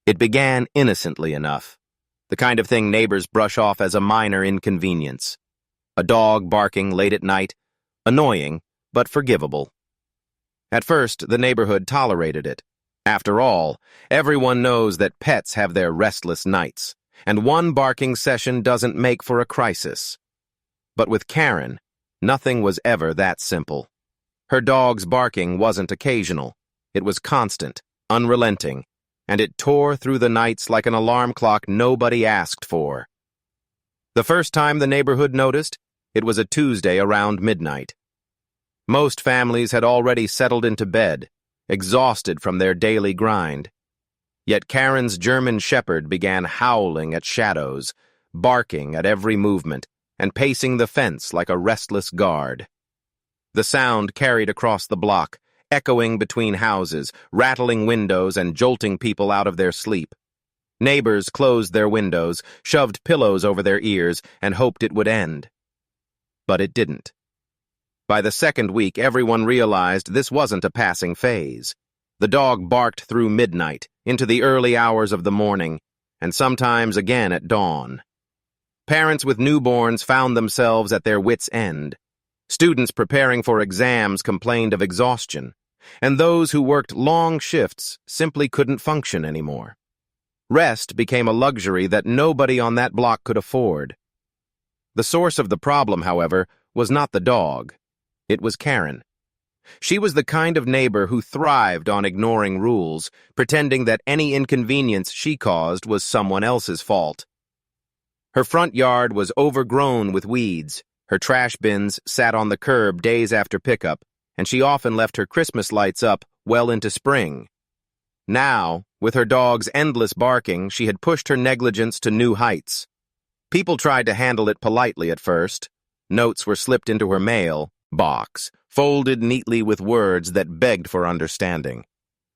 It began innocently enough, the kind of thing neighbors brush off as a minor inconvenience. A dog barking late at night, annoying, but forgivable. At first, the neighborhood tolerated it. After all, everyone knows that pets have their restless nights, and one barking session doesn't make for a crisis. But with Karen, nothing was ever that simple. Her dog's barking wasn't occasional. It was constant, unrelenting, and it tore through the nights like an alarm clock nobody asked for. The first time the neighborhood noticed, it was a Tuesday around midnight. Most families had already settled into bed, exhausted from their daily grind. Yet Karen's German shepherd began howling at shadows, barking at every movement, and pacing the fence like a restless guard. The sound carried across the block, echoing between houses, rattling windows and jolting people out of their sleep. Neighbors closed their windows, shoved pillows over their ears, and hoped it would end. But it didn't. By the second week, everyone realized this wasn't a passing phase. The dog barked through midnight, into the early hours of the morning, and sometimes again at dawn. Parents with newborns found themselves at their wits' end. Students preparing for exams complained of exhaustion, and those who worked long shifts simply couldn't function anymore. Rest became a luxury that nobody on that block could afford. The source of the problem, however, was not the dog. It was Karen. She was the kind of neighbor who thrived on ignoring rules, pretending that any inconvenience she caused was someone else's fault. Her front yard was overgrown with weeds, her trash bins sat on the curb days after pickup, and she often left her Christmas lights up well into spring. Now, with her dog's endless barking, she had pushed her negligence to new heights. People tried to handle it politely at first. Notes were slipped into her mail box, folded neatly with words that begged for understanding.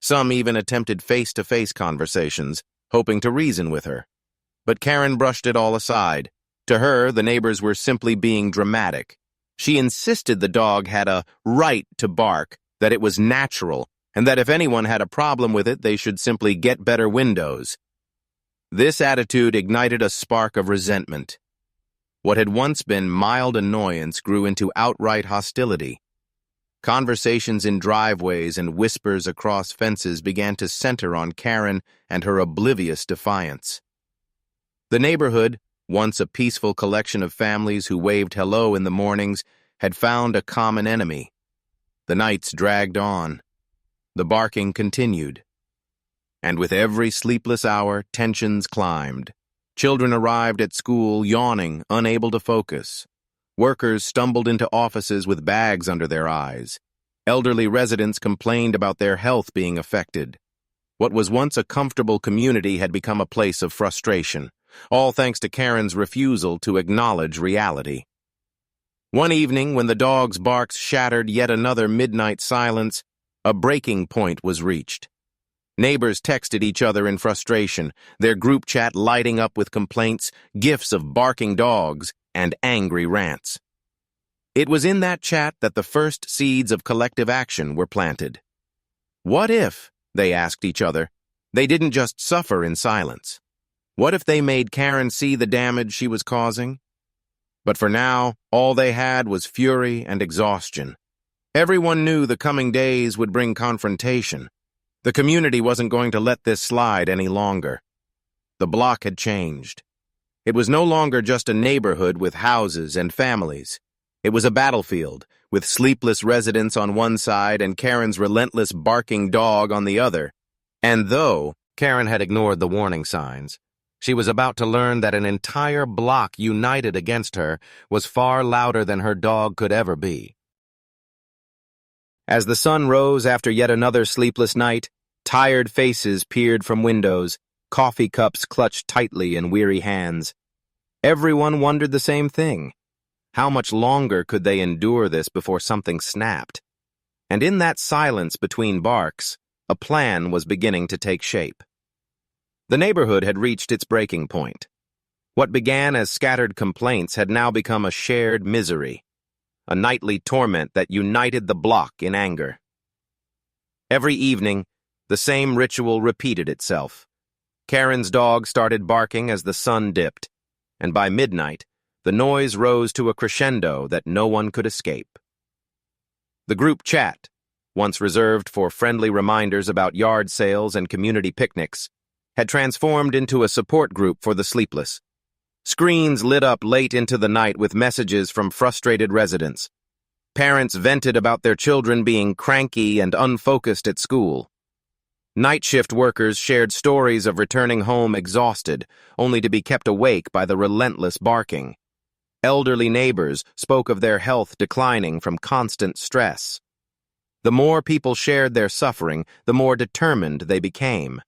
Some even attempted face-to-face conversations, hoping to reason with her. But Karen brushed it all aside. To her, the neighbors were simply being dramatic. She insisted the dog had a right to bark, that it was natural, and that if anyone had a problem with it, they should simply get better windows. This attitude ignited a spark of resentment. What had once been mild annoyance grew into outright hostility. Conversations in driveways and whispers across fences began to center on Karen and her oblivious defiance. The neighborhood, once a peaceful collection of families who waved hello in the mornings, had found a common enemy. The nights dragged on. The barking continued. And with every sleepless hour, tensions climbed. Children arrived at school yawning, unable to focus. Workers stumbled into offices with bags under their eyes. Elderly residents complained about their health being affected. What was once a comfortable community had become a place of frustration, all thanks to Karen's refusal to acknowledge reality. One evening, when the dog's barks shattered yet another midnight silence, a breaking point was reached. Neighbors texted each other in frustration, their group chat lighting up with complaints, gifs of barking dogs, and angry rants. It was in that chat that the first seeds of collective action were planted. What if, they asked each other, they didn't just suffer in silence? What if they made Karen see the damage she was causing? But for now, all they had was fury and exhaustion. Everyone knew the coming days would bring confrontation. The community wasn't going to let this slide any longer. The block had changed. It was no longer just a neighborhood with houses and families. It was a battlefield, with sleepless residents on one side and Karen's relentless barking dog on the other. And though Karen had ignored the warning signs, she was about to learn that an entire block united against her was far louder than her dog could ever be. As the sun rose after yet another sleepless night, tired faces peered from windows, coffee cups clutched tightly in weary hands. Everyone wondered the same thing. How much longer could they endure this before something snapped? And in that silence between barks, a plan was beginning to take shape. The neighborhood had reached its breaking point. What began as scattered complaints had now become a shared misery, a nightly torment that united the block in anger. Every evening, the same ritual repeated itself. Karen's dog started barking as the sun dipped, and by midnight, the noise rose to a crescendo that no one could escape. The group chat, once reserved for friendly reminders about yard sales and community picnics, had transformed into a support group for the sleepless. Screens lit up late into the night with messages from frustrated residents. Parents vented about their children being cranky and unfocused at school. Night shift workers shared stories of returning home exhausted, only to be kept awake by the relentless barking. Elderly neighbors spoke of their health declining from constant stress. The more people shared their suffering, the more determined they became.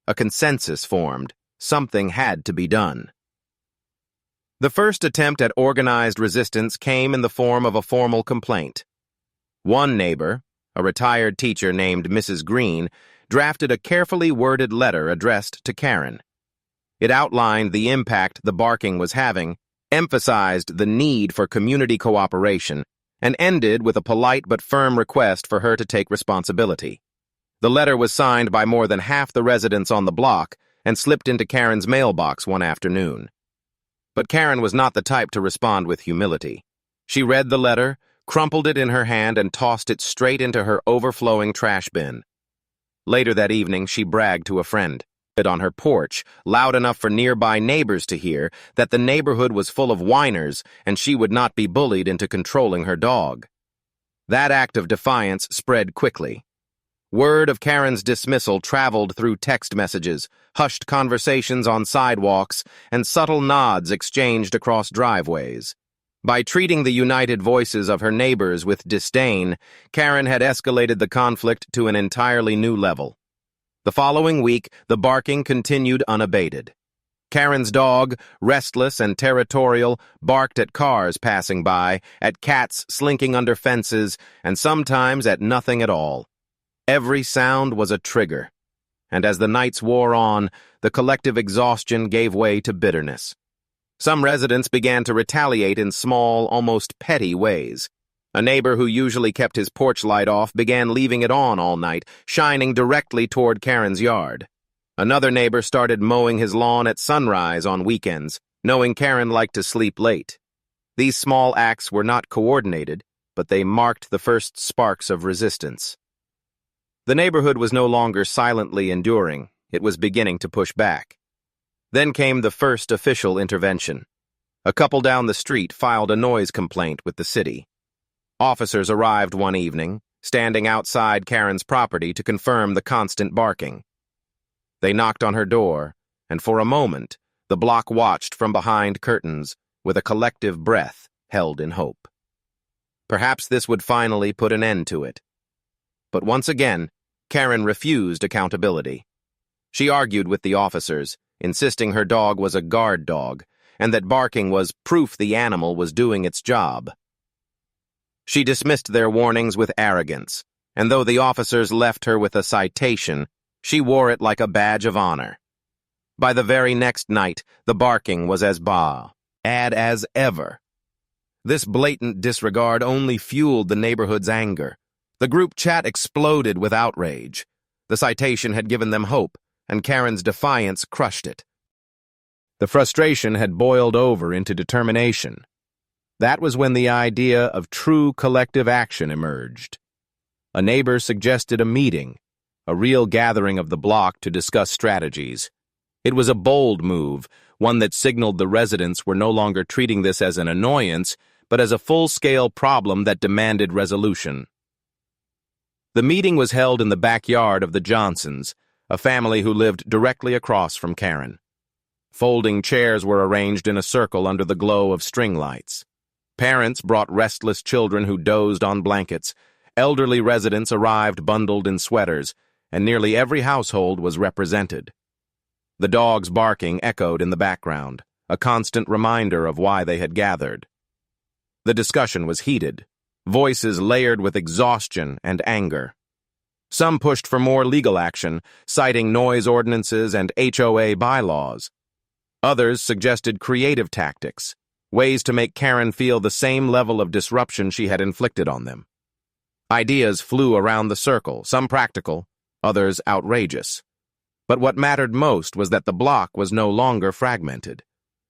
A consensus formed. Something had to be done. The first attempt at organized resistance came in the form of a formal complaint. One neighbor, a retired teacher named Mrs. Green, drafted a carefully worded letter addressed to Karen. It outlined the impact the barking was having, emphasized the need for community cooperation, and ended with a polite but firm request for her to take responsibility. The letter was signed by more than half the residents on the block and slipped into Karen's mailbox one afternoon. But Karen was not the type to respond with humility. She read the letter, crumpled it in her hand, and tossed it straight into her overflowing trash bin. Later that evening, she bragged to a friend, on her porch, loud enough for nearby neighbors to hear, that the neighborhood was full of whiners and she would not be bullied into controlling her dog. That act of defiance spread quickly. Word of Karen's dismissal traveled through text messages, hushed conversations on sidewalks, and subtle nods exchanged across driveways. By treating the united voices of her neighbors with disdain, Karen had escalated the conflict to an entirely new level. The following week, the barking continued unabated. Karen's dog, restless and territorial, barked at cars passing by, at cats slinking under fences, and sometimes at nothing at all. Every sound was a trigger, and as the nights wore on, the collective exhaustion gave way to bitterness. Some residents began to retaliate in small, almost petty ways. A neighbor who usually kept his porch light off began leaving it on all night, shining directly toward Karen's yard. Another neighbor started mowing his lawn at sunrise on weekends, knowing Karen liked to sleep late. These small acts were not coordinated, but they marked the first sparks of resistance. The neighborhood was no longer silently enduring, it was beginning to push back. Then came the first official intervention. A couple down the street filed a noise complaint with the city. Officers arrived one evening, standing outside Karen's property to confirm the constant barking. They knocked on her door, and for a moment, the block watched from behind curtains, with a collective breath held in hope. Perhaps this would finally put an end to it. But once again, Karen refused accountability. She argued with the officers, insisting her dog was a guard dog, and that barking was proof the animal was doing its job. She dismissed their warnings with arrogance, and though the officers left her with a citation, she wore it like a badge of honor. By the very next night, the barking was as bad as ever. This blatant disregard only fueled the neighborhood's anger. The group chat exploded with outrage. The citation had given them hope, and Karen's defiance crushed it. The frustration had boiled over into determination. That was when the idea of true collective action emerged. A neighbor suggested a meeting, a real gathering of the block to discuss strategies. It was a bold move, one that signaled the residents were no longer treating this as an annoyance, but as a full-scale problem that demanded resolution. The meeting was held in the backyard of the Johnsons, a family who lived directly across from Karen. Folding chairs were arranged in a circle under the glow of string lights. Parents brought restless children who dozed on blankets. Elderly residents arrived bundled in sweaters, and nearly every household was represented. The dogs barking echoed in the background, a constant reminder of why they had gathered. The discussion was heated, voices layered with exhaustion and anger. Some pushed for more legal action, citing noise ordinances and HOA bylaws. Others suggested creative tactics, ways to make Karen feel the same level of disruption she had inflicted on them. Ideas flew around the circle, some practical, others outrageous. But what mattered most was that the block was no longer fragmented.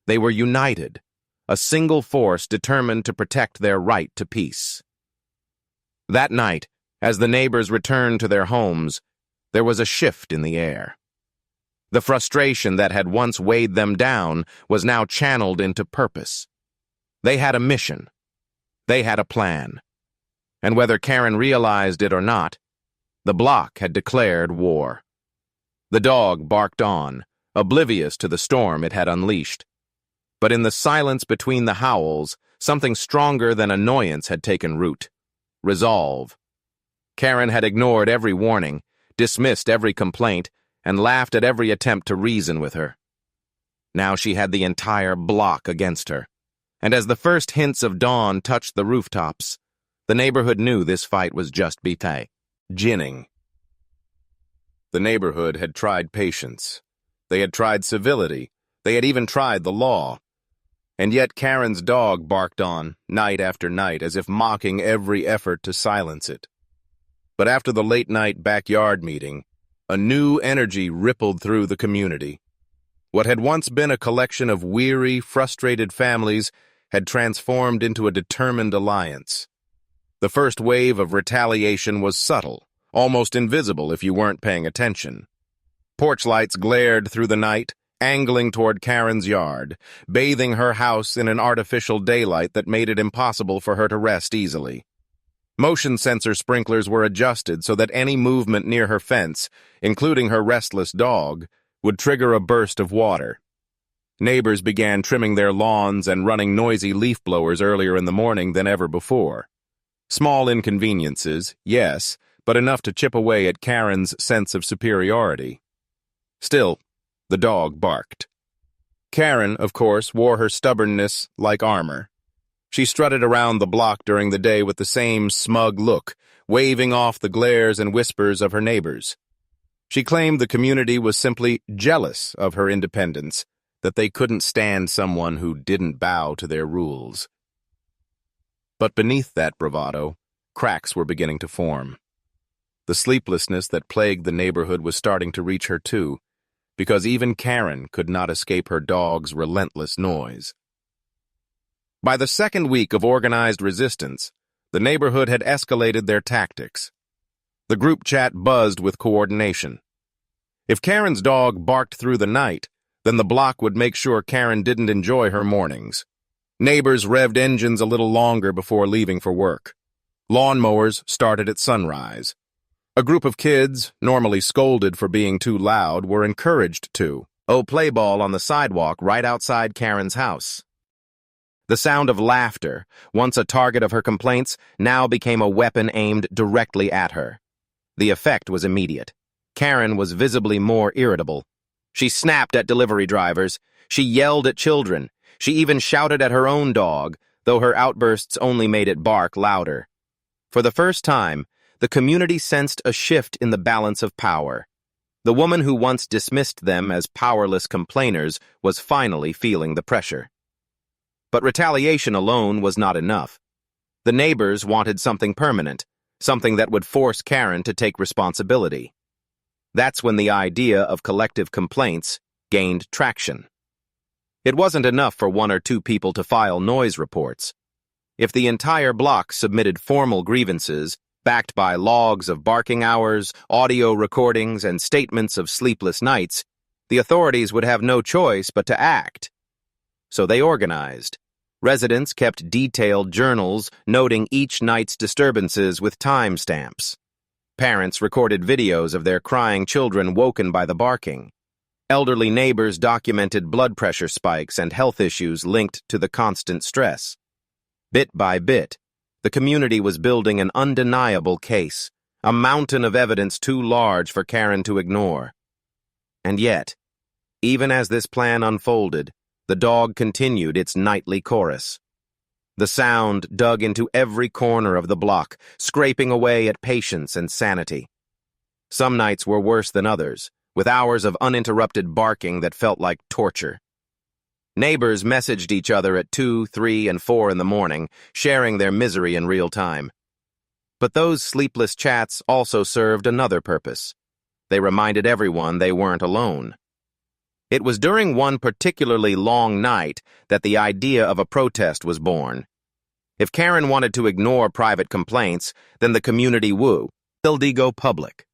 They were united, a single force determined to protect their right to peace. That night, as the neighbors returned to their homes, there was a shift in the air. The frustration that had once weighed them down was now channeled into purpose. They had a mission. They had a plan. And whether Karen realized it or not, the block had declared war. The dog barked on, oblivious to the storm it had unleashed. But in the silence between the howls, something stronger than annoyance had taken root. Resolve. Karen had ignored every warning, dismissed every complaint, and laughed at every attempt to reason with her. Now she had the entire block against her. And as the first hints of dawn touched the rooftops, the neighborhood knew this fight was just beginning. The neighborhood had tried patience. They had tried civility. They had even tried the law. And yet Karen's dog barked on, night after night, as if mocking every effort to silence it. But after the late-night backyard meeting, a new energy rippled through the community. What had once been a collection of weary, frustrated families had transformed into a determined alliance. The first wave of retaliation was subtle, almost invisible if you weren't paying attention. Porch lights glared through the night, angling toward Karen's yard, bathing her house in an artificial daylight that made it impossible for her to rest easily. Motion sensor sprinklers were adjusted so that any movement near her fence, including her restless dog, would trigger a burst of water. Neighbors began trimming their lawns and running noisy leaf blowers earlier in the morning than ever before. Small inconveniences, yes, but enough to chip away at Karen's sense of superiority. Still, the dog barked. Karen, of course, wore her stubbornness like armor. She strutted around the block during the day with the same smug look, waving off the glares and whispers of her neighbors. She claimed the community was simply jealous of her independence, that they couldn't stand someone who didn't bow to their rules. But beneath that bravado, cracks were beginning to form. The sleeplessness that plagued the neighborhood was starting to reach her too, because even Karen could not escape her dog's relentless noise. By the second week of organized resistance, the neighborhood had escalated their tactics. The group chat buzzed with coordination. If Karen's dog barked through the night, then the block would make sure Karen didn't enjoy her mornings. Neighbors revved engines a little longer before leaving for work. Lawnmowers started at sunrise. A group of kids, normally scolded for being too loud, were encouraged to play ball on the sidewalk right outside Karen's house. The sound of laughter, once a target of her complaints, now became a weapon aimed directly at her. The effect was immediate. Karen was visibly more irritable. She snapped at delivery drivers. She yelled at children. She even shouted at her own dog, though her outbursts only made it bark louder. For the first time, the community sensed a shift in the balance of power. The woman who once dismissed them as powerless complainers was finally feeling the pressure. But retaliation alone was not enough. The neighbors wanted something permanent, something that would force Karen to take responsibility. That's when the idea of collective complaints gained traction. It wasn't enough for one or two people to file noise reports. If the entire block submitted formal grievances, backed by logs of barking hours, audio recordings, and statements of sleepless nights, the authorities would have no choice but to act. So they organized. Residents kept detailed journals noting each night's disturbances with timestamps. Parents recorded videos of their crying children woken by the barking. Elderly neighbors documented blood pressure spikes and health issues linked to the constant stress. Bit by bit, the community was building an undeniable case, a mountain of evidence too large for Karen to ignore. And yet, even as this plan unfolded, the dog continued its nightly chorus. The sound dug into every corner of the block, scraping away at patience and sanity. Some nights were worse than others, with hours of uninterrupted barking that felt like torture. Neighbors messaged each other at 2, 3, and 4 in the morning, sharing their misery in real time. But those sleepless chats also served another purpose. They reminded everyone they weren't alone. It was during one particularly long night that the idea of a protest was born. If Karen wanted to ignore private complaints, then the community would go public.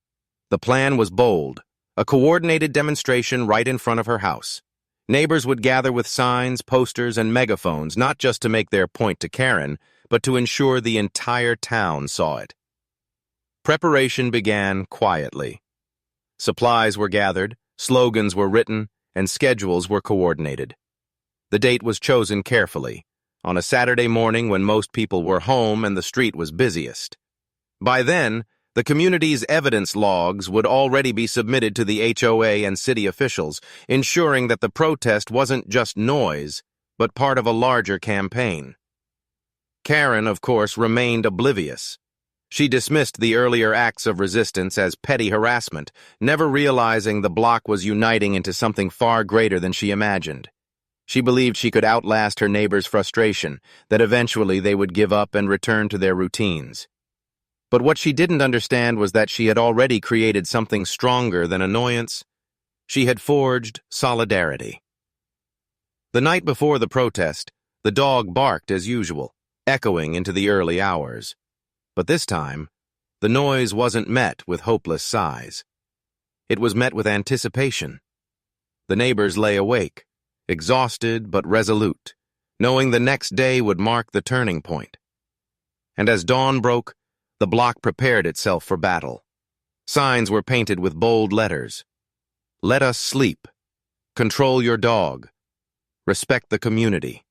The plan was bold, a coordinated demonstration right in front of her house. Neighbors would gather with signs, posters, and megaphones, not just to make their point to Karen, but to ensure the entire town saw it. Preparation began quietly. Supplies were gathered, slogans were written, and schedules were coordinated. The date was chosen carefully, on a Saturday morning when most people were home and the street was busiest. By then, the community's evidence logs would already be submitted to the HOA and city officials, ensuring that the protest wasn't just noise, but part of a larger campaign. Karen, of course, remained oblivious. She dismissed the earlier acts of resistance as petty harassment, never realizing the block was uniting into something far greater than she imagined. She believed she could outlast her neighbors' frustration, that eventually they would give up and return to their routines. But what she didn't understand was that she had already created something stronger than annoyance. She had forged solidarity. The night before the protest, the dog barked as usual, echoing into the early hours. But this time, the noise wasn't met with hopeless sighs. It was met with anticipation. The neighbors lay awake, exhausted but resolute, knowing the next day would mark the turning point. And as dawn broke, the block prepared itself for battle. Signs were painted with bold letters. Let us sleep. Control your dog. Respect the community.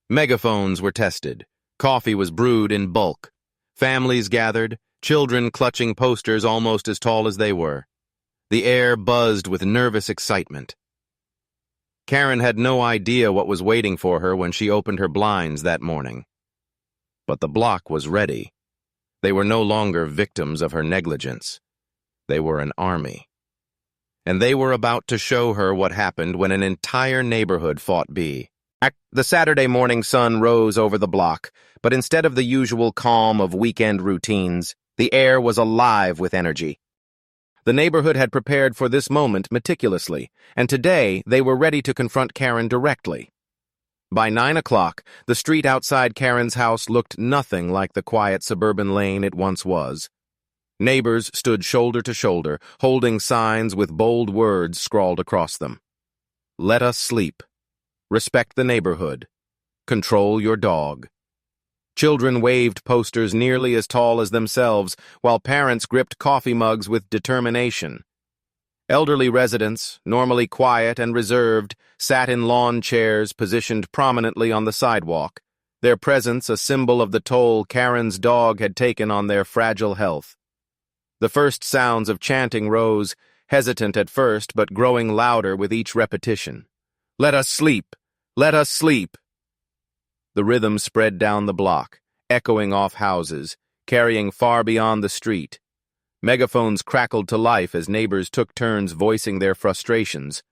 Megaphones were tested. Coffee was brewed in bulk. Families gathered, children clutching posters almost as tall as they were. The air buzzed with nervous excitement. Karen had no idea what was waiting for her when she opened her blinds that morning. But the block was ready. They were no longer victims of her negligence. They were an army. And they were about to show her what happened when an entire neighborhood fought back. The Saturday morning sun rose over the block, but instead of the usual calm of weekend routines, the air was alive with energy. The neighborhood had prepared for this moment meticulously, and today they were ready to confront Karen directly. By 9 o'clock, the street outside Karen's house looked nothing like the quiet suburban lane it once was. Neighbors stood shoulder to shoulder, holding signs with bold words scrawled across them. Let us sleep. Respect the neighborhood. Control your dog. Children waved posters nearly as tall as themselves, while parents gripped coffee mugs with determination. Elderly residents, normally quiet and reserved, sat in lawn chairs positioned prominently on the sidewalk, their presence a symbol of the toll Karen's dog had taken on their fragile health. The first sounds of chanting rose, hesitant at first but growing louder with each repetition. Let us sleep! Let us sleep! The rhythm spread down the block, echoing off houses, carrying far beyond the street. Megaphones crackled to life as neighbors took turns voicing their frustrations,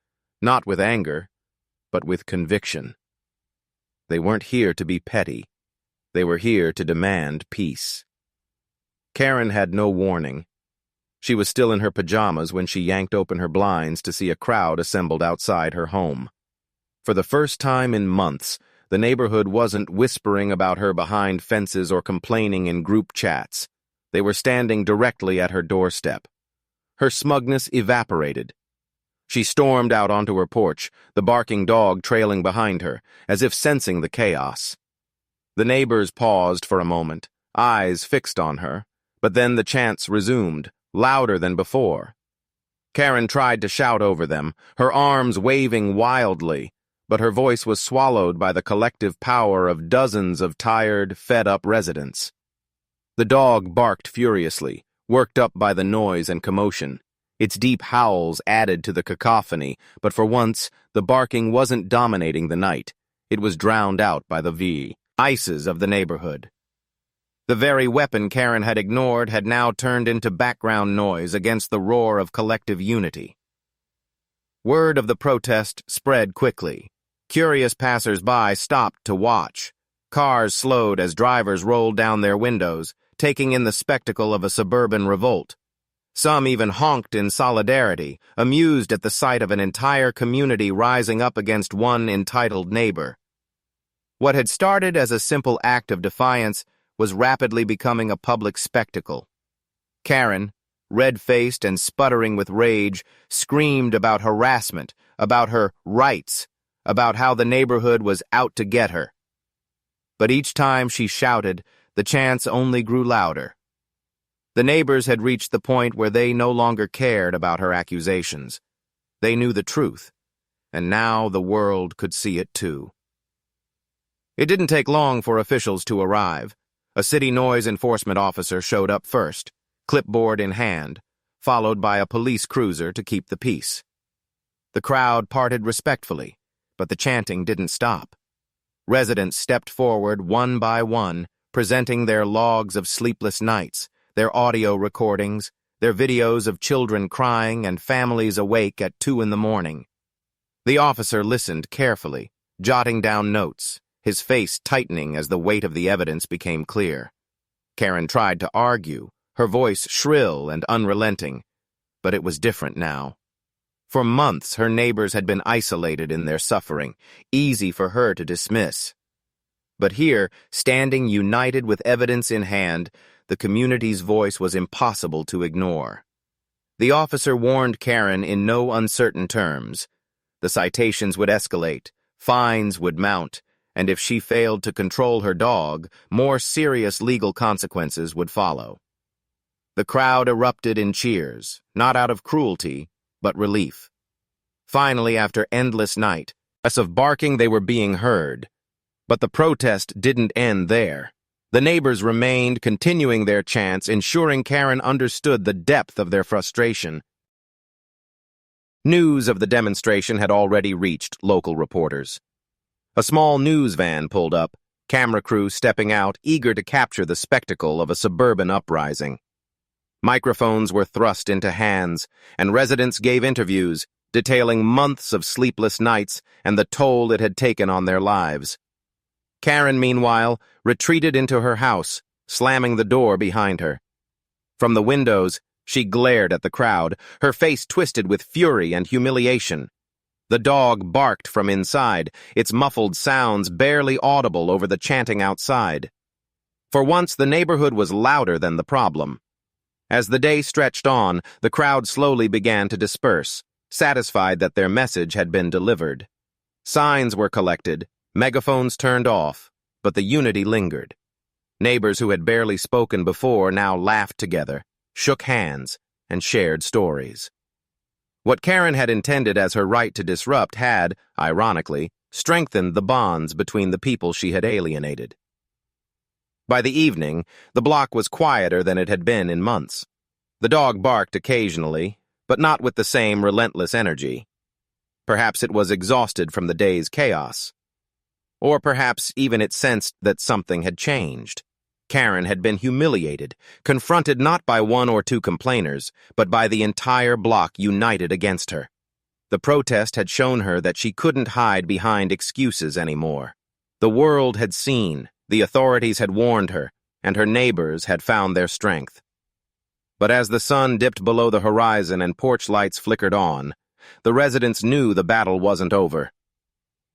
not with anger, but with conviction. They weren't here to be petty. They were here to demand peace. Karen had no warning. She was still in her pajamas when she yanked open her blinds to see a crowd assembled outside her home. For the first time in months, the neighborhood wasn't whispering about her behind fences or complaining in group chats. They were standing directly at her doorstep. Her smugness evaporated. She stormed out onto her porch, the barking dog trailing behind her, as if sensing the chaos. The neighbors paused for a moment, eyes fixed on her, but then the chants resumed, louder than before. Karen tried to shout over them, her arms waving wildly, but her voice was swallowed by the collective power of dozens of tired, fed-up residents. The dog barked furiously, worked up by the noise and commotion. Its deep howls added to the cacophony, but for once, the barking wasn't dominating the night. It was drowned out by the voices of the neighborhood. The very weapon Karen had ignored had now turned into background noise against the roar of collective unity. Word of the protest spread quickly. Curious passers-by stopped to watch. Cars slowed as drivers rolled down their windows, taking in the spectacle of a suburban revolt. Some even honked in solidarity, amused at the sight of an entire community rising up against one entitled neighbor. What had started as a simple act of defiance was rapidly becoming a public spectacle. Karen, red-faced and sputtering with rage, screamed about harassment, about her rights, about how the neighborhood was out to get her. But each time she shouted, the chants only grew louder. The neighbors had reached the point where they no longer cared about her accusations. They knew the truth, and now the world could see it too. It didn't take long for officials to arrive. A city noise enforcement officer showed up first, clipboard in hand, followed by a police cruiser to keep the peace. The crowd parted respectfully, but the chanting didn't stop. Residents stepped forward one by one, presenting their logs of sleepless nights, their audio recordings, their videos of children crying and families awake at 2 a.m. The officer listened carefully, jotting down notes, his face tightening as the weight of the evidence became clear. Karen tried to argue, her voice shrill and unrelenting, but it was different now. For months, her neighbors had been isolated in their suffering, easy for her to dismiss. But here, standing united with evidence in hand, the community's voice was impossible to ignore. The officer warned Karen in no uncertain terms. The citations would escalate, fines would mount, and if she failed to control her dog, more serious legal consequences would follow. The crowd erupted in cheers, not out of cruelty, but relief. Finally, after endless night, of barking, they were being heard. But the protest didn't end there. The neighbors remained, continuing their chants, ensuring Karen understood the depth of their frustration. News of the demonstration had already reached local reporters. A small news van pulled up, camera crew stepping out, eager to capture the spectacle of a suburban uprising. Microphones were thrust into hands, and residents gave interviews, detailing months of sleepless nights and the toll it had taken on their lives. Karen, meanwhile, retreated into her house, slamming the door behind her. From the windows, she glared at the crowd, her face twisted with fury and humiliation. The dog barked from inside, its muffled sounds barely audible over the chanting outside. For once, the neighborhood was louder than the problem. As the day stretched on, the crowd slowly began to disperse, satisfied that their message had been delivered. Signs were collected, megaphones turned off, but the unity lingered. Neighbors who had barely spoken before now laughed together, shook hands, and shared stories. What Karen had intended as her right to disrupt had, ironically, strengthened the bonds between the people she had alienated. By the evening, the block was quieter than it had been in months. The dog barked occasionally, but not with the same relentless energy. Perhaps it was exhausted from the day's chaos. Or perhaps even it sensed that something had changed. Karen had been humiliated, confronted not by 1 or 2 complainers, but by the entire block united against her. The protest had shown her that she couldn't hide behind excuses anymore. The world had seen, the authorities had warned her, and her neighbors had found their strength. But as the sun dipped below the horizon and porch lights flickered on, the residents knew the battle wasn't over.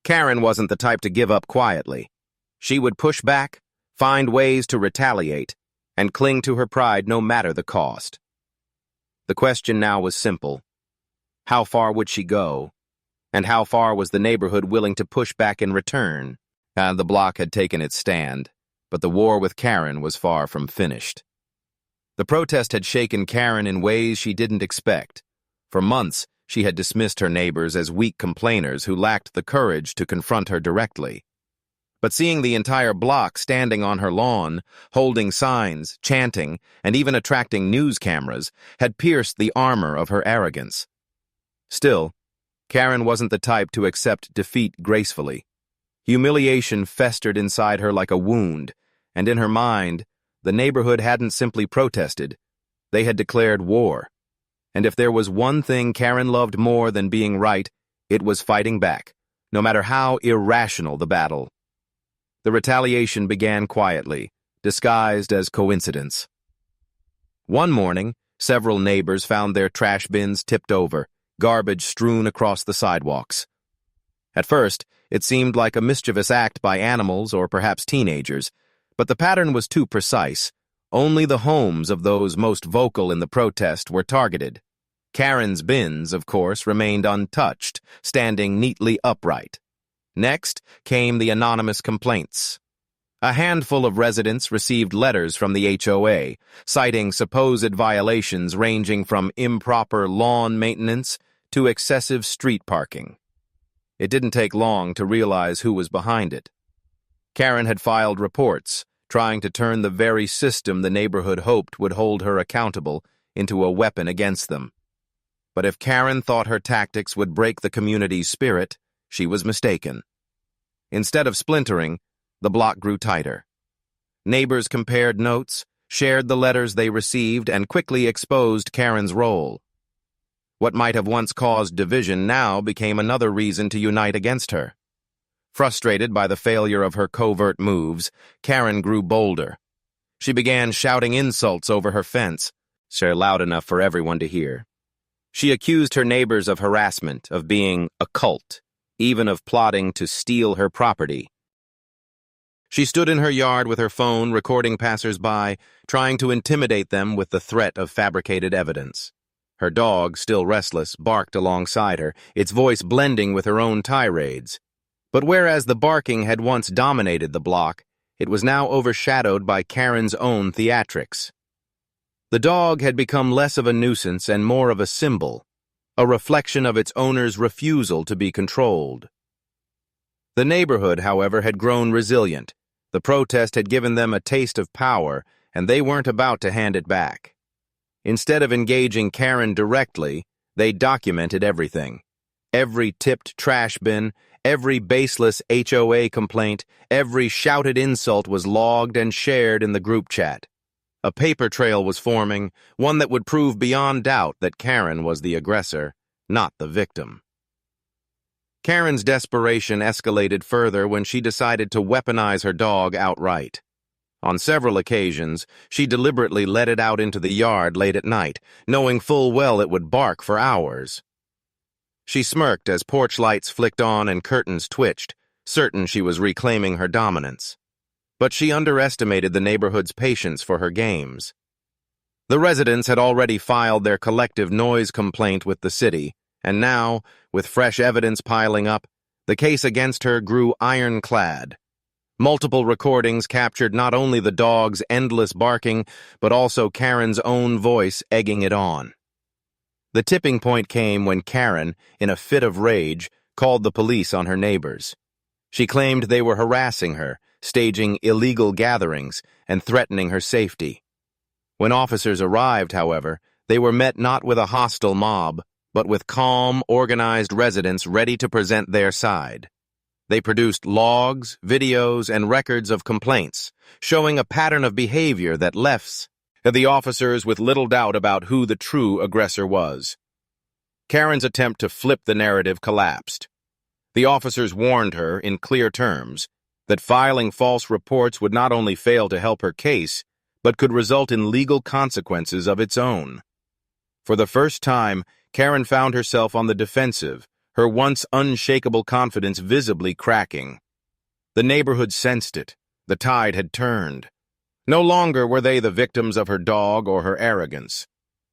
Karen wasn't the type to give up quietly. She would push back, find ways to retaliate, and cling to her pride no matter the cost. The question now was simple. How far would she go? And how far was the neighborhood willing to push back in return? The block had taken its stand, but the war with Karen was far from finished. The protest had shaken Karen in ways she didn't expect. For months, she had dismissed her neighbors as weak complainers who lacked the courage to confront her directly. But seeing the entire block standing on her lawn, holding signs, chanting, and even attracting news cameras, had pierced the armor of her arrogance. Still, Karen wasn't the type to accept defeat gracefully. Humiliation festered inside her like a wound, and in her mind, the neighborhood hadn't simply protested. They had declared war. And if there was one thing Karen loved more than being right, it was fighting back, no matter how irrational the battle. The retaliation began quietly, disguised as coincidence. One morning, Several neighbors found their trash bins tipped over, garbage strewn across the sidewalks. At first, it seemed like a mischievous act by animals or perhaps teenagers, but the pattern was too precise. Only the homes of those most vocal in the protest were targeted. Karen's bins, of course, remained untouched, standing neatly upright. Next came the anonymous complaints. A handful of residents received letters from the HOA, citing supposed violations ranging from improper lawn maintenance to excessive street parking. It didn't take long to realize who was behind it. Karen had filed reports, trying to turn the very system the neighborhood hoped would hold her accountable into a weapon against them. But if Karen thought her tactics would break the community's spirit, she was mistaken. Instead of splintering, the block grew tighter. Neighbors compared notes, shared the letters they received, and quickly exposed Karen's role. What might have once caused division now became another reason to unite against her. Frustrated by the failure of her covert moves, Karen grew bolder. She began shouting insults over her fence, loud enough for everyone to hear. She accused her neighbors of harassment, of being a cult, even of plotting to steal her property. She stood in her yard with her phone recording passers-by, trying to intimidate them with the threat of fabricated evidence. Her dog, still restless, barked alongside her, its voice blending with her own tirades. But whereas the barking had once dominated the block, it was now overshadowed by Karen's own theatrics. The dog had become less of a nuisance and more of a symbol, a reflection of its owner's refusal to be controlled. The neighborhood, however, had grown resilient. The protest had given them a taste of power, and they weren't about to hand it back. Instead of engaging Karen directly, they documented everything. Every tipped trash bin, every baseless HOA complaint, every shouted insult was logged and shared in the group chat. A paper trail was forming, one that would prove beyond doubt that Karen was the aggressor, not the victim. Karen's desperation escalated further when she decided to weaponize her dog outright. On several occasions, she deliberately let it out into the yard late at night, knowing full well it would bark for hours. She smirked as porch lights flicked on and curtains twitched, certain she was reclaiming her dominance. But she underestimated the neighborhood's patience for her games. The residents had already filed their collective noise complaint with the city, and now, with fresh evidence piling up, the case against her grew ironclad. Multiple recordings captured not only the dog's endless barking, but also Karen's own voice egging it on. The tipping point came when Karen, in a fit of rage, called the police on her neighbors. She claimed they were harassing her, staging illegal gatherings, and threatening her safety. When officers arrived, however, they were met not with a hostile mob, but with calm, organized residents ready to present their side. They produced logs, videos, and records of complaints, showing a pattern of behavior that left the officers with little doubt about who the true aggressor was. Karen's attempt to flip the narrative collapsed. The officers warned her, in clear terms, that filing false reports would not only fail to help her case, but could result in legal consequences of its own. For the first time, Karen found herself on the defensive, her once unshakable confidence visibly cracking. The neighborhood sensed it. The tide had turned. No longer were they the victims of her dog or her arrogance.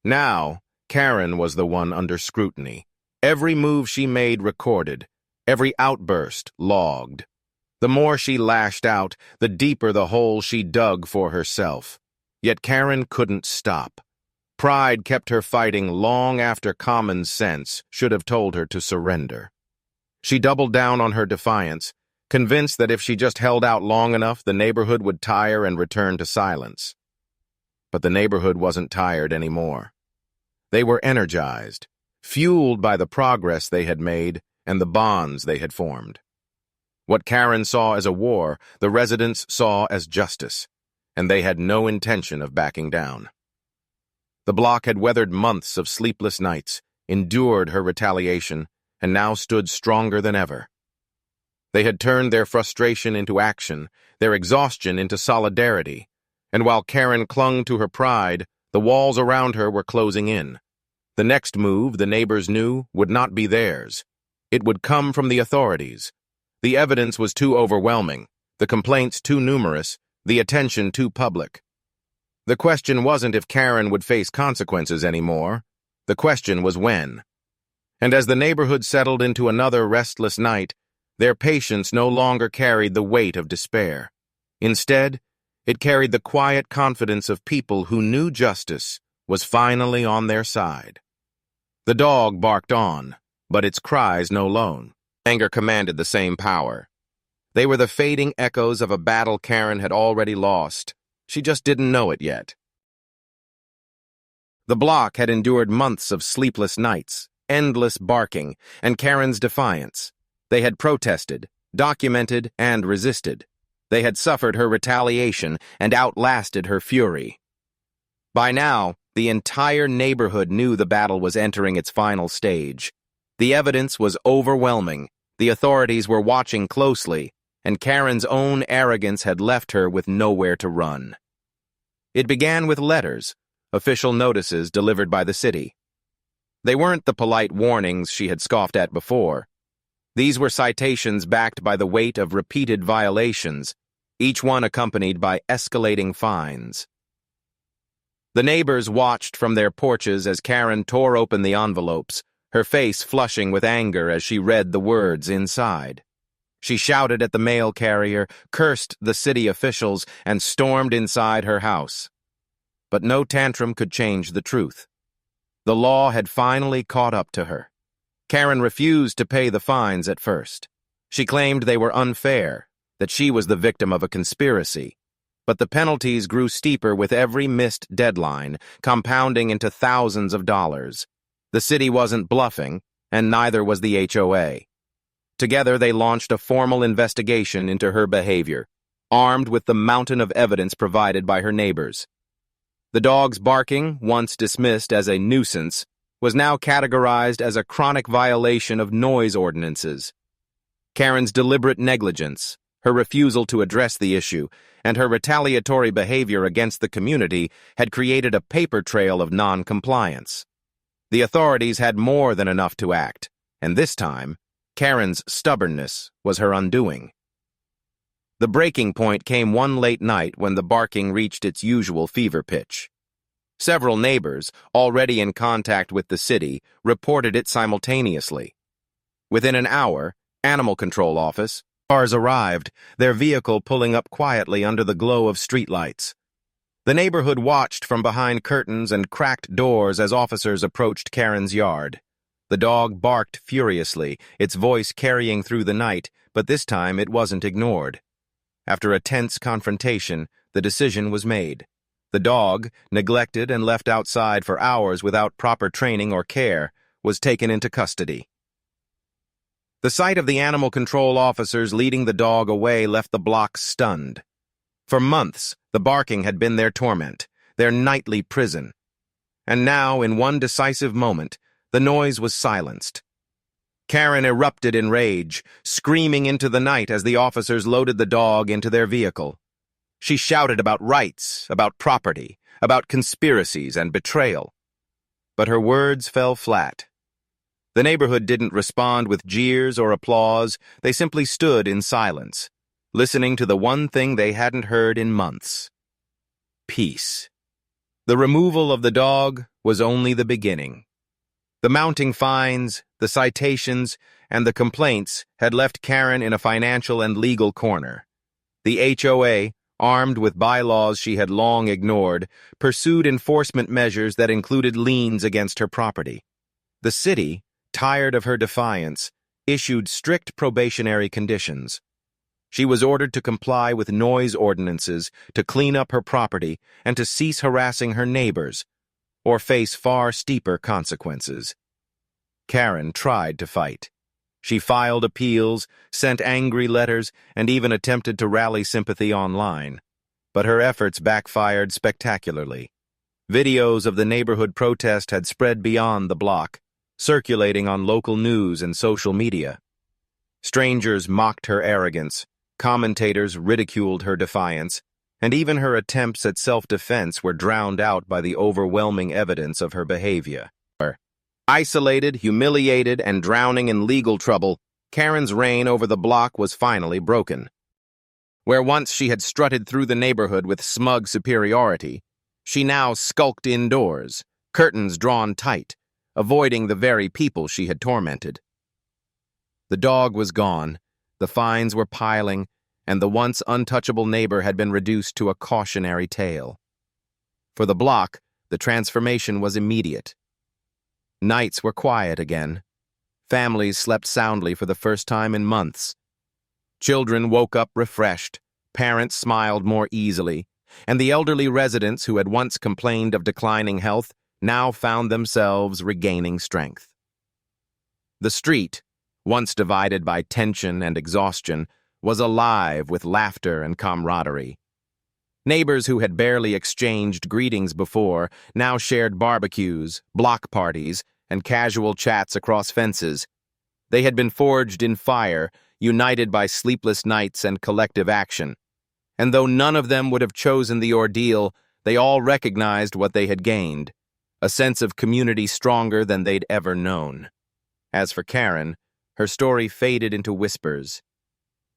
Now, Karen was the one under scrutiny. Every move she made recorded, every outburst logged. The more she lashed out, the deeper the hole she dug for herself. Yet Karen couldn't stop. Pride kept her fighting long after common sense should have told her to surrender. She doubled down on her defiance, convinced that if she just held out long enough, the neighborhood would tire and return to silence. But the neighborhood wasn't tired anymore. They were energized, fueled by the progress they had made and the bonds they had formed. What Karen saw as a war, the residents saw as justice, and they had no intention of backing down. The block had weathered months of sleepless nights, endured her retaliation, and now stood stronger than ever. They had turned their frustration into action, their exhaustion into solidarity, and while Karen clung to her pride, The walls around her were closing in. The next move, the neighbors knew, would not be theirs. It would come from the authorities. The evidence was too overwhelming, the complaints too numerous, the attention too public. The question wasn't if Karen would face consequences anymore. The question was when. And as the neighborhood settled into another restless night, their patience no longer carried the weight of despair. Instead, it carried the quiet confidence of people who knew justice was finally on their side. The dog barked on, but its cries no longer. Anger commanded the same power. They were the fading echoes of a battle Karen had already lost. She just didn't know it yet. The block had endured months of sleepless nights, endless barking, and Karen's defiance. They had protested, documented, and resisted. They had suffered her retaliation and outlasted her fury. By now, the entire neighborhood knew the battle was entering its final stage. The evidence was overwhelming, the authorities were watching closely, and Karen's own arrogance had left her with nowhere to run. It began with letters, official notices delivered by the city. They weren't the polite warnings she had scoffed at before. These were citations backed by the weight of repeated violations, each one accompanied by escalating fines. The neighbors watched from their porches as Karen tore open the envelopes, her face flushing with anger as she read the words inside. She shouted at the mail carrier, cursed the city officials, and stormed inside her house. But no tantrum could change the truth. The law had finally caught up to her. Karen refused to pay the fines at first. She claimed they were unfair, that she was the victim of a conspiracy. But the penalties grew steeper with every missed deadline, compounding into thousands of dollars. The city wasn't bluffing, and neither was the HOA. Together they launched a formal investigation into her behavior, armed with the mountain of evidence provided by her neighbors. The dog's barking, once dismissed as a nuisance, was now categorized as a chronic violation of noise ordinances. Karen's deliberate negligence, her refusal to address the issue, and her retaliatory behavior against the community had created a paper trail of non-compliance. The authorities had more than enough to act, and this time, Karen's stubbornness was her undoing. The breaking point came one late night when the barking reached its usual fever pitch. Several neighbors, already in contact with the city, reported it simultaneously. Within an hour, Animal Control Office, cars arrived, their vehicle pulling up quietly under the glow of streetlights. The neighborhood watched from behind curtains and cracked doors as officers approached Karen's yard. The dog barked furiously, its voice carrying through the night, but this time it wasn't ignored. After a tense confrontation, the decision was made. The dog, neglected and left outside for hours without proper training or care, was taken into custody. The sight of the animal control officers leading the dog away left the block stunned. For months, the barking had been their torment, their nightly prison. And now, in one decisive moment, the noise was silenced. Karen erupted in rage, screaming into the night as the officers loaded the dog into their vehicle. She shouted about rights, about property, about conspiracies and betrayal. But her words fell flat. The neighborhood didn't respond with jeers or applause, they simply stood in silence, listening to the one thing they hadn't heard in months. Peace. The removal of the dog was only the beginning. The mounting fines, the citations, and the complaints had left Karen in a financial and legal corner. The HOA, armed with bylaws she had long ignored, pursued enforcement measures that included liens against her property. The city, tired of her defiance, issued strict probationary conditions. She was ordered to comply with noise ordinances, to clean up her property, and to cease harassing her neighbors, or face far steeper consequences. Karen tried to fight. She filed appeals, sent angry letters, and even attempted to rally sympathy online. But her efforts backfired spectacularly. Videos of the neighborhood protest had spread beyond the block, circulating on local news and social media. Strangers mocked her arrogance, commentators ridiculed her defiance, and even her attempts at self-defense were drowned out by the overwhelming evidence of her behavior. Isolated, humiliated, and drowning in legal trouble, Karen's reign over the block was finally broken. Where once she had strutted through the neighborhood with smug superiority, she now skulked indoors, curtains drawn tight, avoiding the very people she had tormented. The dog was gone, the fines were piling, and the once untouchable neighbor had been reduced to a cautionary tale. For the block, the transformation was immediate. Nights were quiet again. Families slept soundly for the first time in months. Children woke up refreshed, parents smiled more easily, and the elderly residents who had once complained of declining health now found themselves regaining strength. The street, once divided by tension and exhaustion, was alive with laughter and camaraderie. Neighbors who had barely exchanged greetings before now shared barbecues, block parties, and casual chats across fences. They had been forged in fire, united by sleepless nights and collective action. And though none of them would have chosen the ordeal, they all recognized what they had gained, a sense of community stronger than they'd ever known. As for Karen, her story faded into whispers.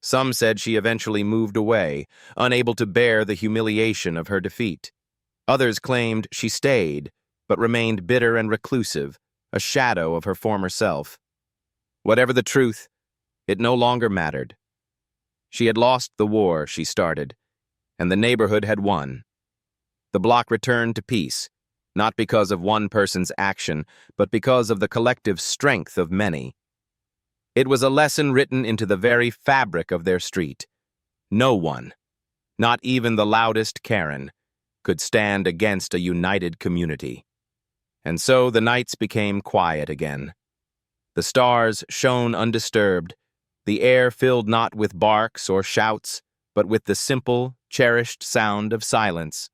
Some said she eventually moved away, unable to bear the humiliation of her defeat. Others claimed she stayed, but remained bitter and reclusive, a shadow of her former self. Whatever the truth, it no longer mattered. She had lost the war she started, and the neighborhood had won. The block returned to peace, not because of one person's action, but because of the collective strength of many. It was a lesson written into the very fabric of their street. No one, not even the loudest Karen, could stand against a united community. And so the nights became quiet again. The stars shone undisturbed, the air filled not with barks or shouts, but with the simple, cherished sound of silence.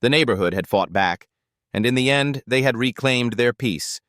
The neighborhood had fought back, and in the end they had reclaimed their peace,